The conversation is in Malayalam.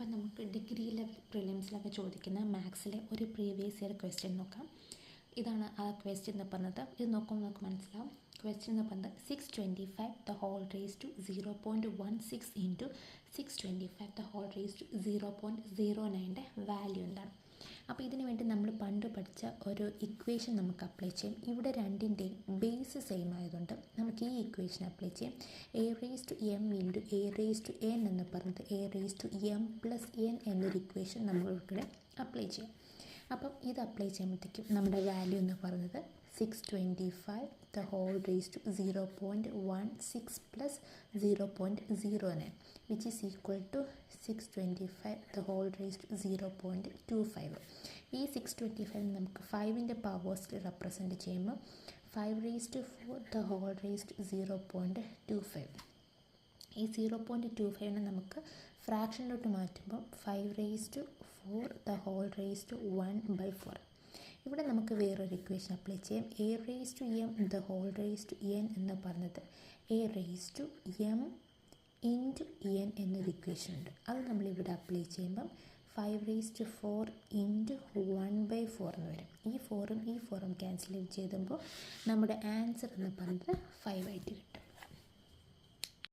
അപ്പോൾ നമുക്ക് ഡിഗ്രി ലെവൽ പ്രിലിംസിലൊക്കെ ചോദിക്കുന്ന മാത്സിലെ ഒരു പ്രീവിയസ് ഇയർ ക്വസ്റ്റ്യൻ നോക്കാം. ഇതാണ് ആ ക്വസ്റ്റ്യൻ എന്ന് പറഞ്ഞത്. ഇത് നോക്കുമ്പോൾ നമുക്ക് മനസ്സിലാവും. ക്വസ്റ്റ്യൻ എന്ന് പറഞ്ഞത് 625 the whole raised to 0.16 into 625 the whole raised to 0.09 value എന്താണ്? അപ്പോൾ ഇതിന് വേണ്ടി നമ്മൾ പണ്ട് പഠിച്ച ഒരു ഇക്വേഷൻ നമുക്ക് അപ്ലൈ ചെയ്യും. ഇവിടെ രണ്ടിൻ്റെയും ബേസ് സെയിം ആയതുകൊണ്ട് നമുക്ക് ഈ ഇക്വേഷൻ അപ്ലൈ ചെയ്യും. A raise to m into a raise to n എന്ന് പറഞ്ഞത് a raise to m plus n എന്നൊരു ഇക്വേഷൻ നമ്മളിവിടെ അപ്ലൈ ചെയ്യും. അപ്പം ഇത് അപ്ലൈ ചെയ്യുമ്പോഴത്തേക്കും നമ്മുടെ വാല്യൂ എന്ന് പറയുന്നത് 625 the whole raised to 0.16 plus 0.09 which is equal to 625 the whole raised to 0.25. ഈ 625 നമുക്ക് 5ൻ്റെ പവേഴ്സിൽ റെപ്രസെൻറ്റ് ചെയ്യുമ്പോൾ 5 raised to 4 the whole raised to 0.25. ഈ 0.25നെ നമുക്ക് ഫ്രാക്ഷനിലോട്ട് മാറ്റുമ്പോൾ 5 raised to 4 the whole raised to 1/4. ഇവിടെ നമുക്ക് വേറൊരു ഇക്വേഷൻ അപ്ലൈ ചെയ്യാം. A raise to m the whole raise to n എന്ന് പറഞ്ഞത് a raise to m into n എന്നൊരു ഇക്വേഷൻ ഉണ്ട്. അത് നമ്മളിവിടെ അപ്ലൈ ചെയ്യുമ്പം 5 raised to 4 ഇൻറ്റു 1/4 എന്ന് വരും. ഈ ഫോറും ക്യാൻസൽ ചെയ്തുമ്പോൾ നമ്മുടെ ആൻസർ എന്ന് പറയുന്നത് 5 ആയിട്ട് കിട്ടും.